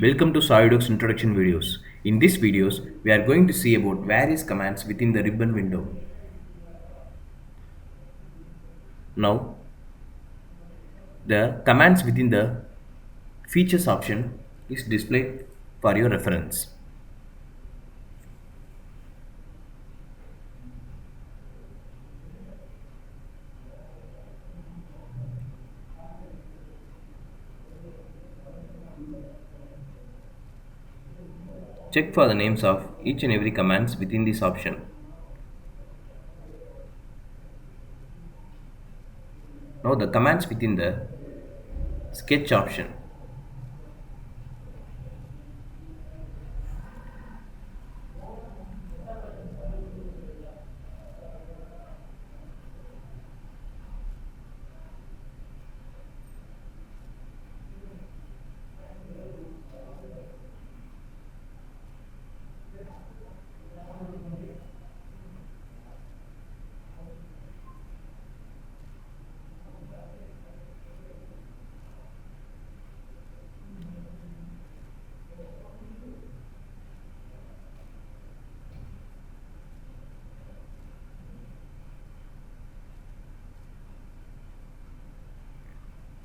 Welcome to Solidworks introduction videos. In this videos, we are going to see about various commands within the ribbon window. Now, the commands within the features option is displayed for your reference. Check for the names of each and every commands within this option. Now the commands within the sketch option.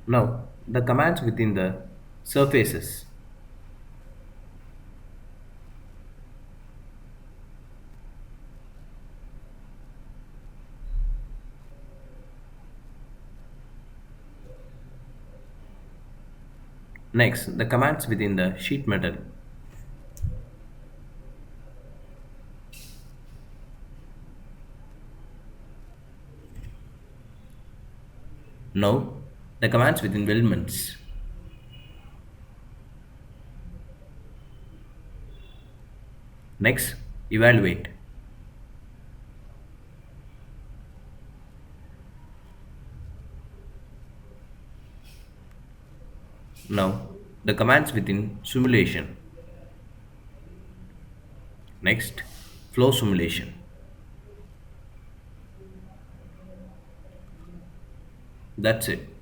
Now the commands within the surfaces. Next, the commands within the sheet metal. Now, the commands within weldments. Next, evaluate. Now, the commands within simulation. Next, flow simulation. That's it.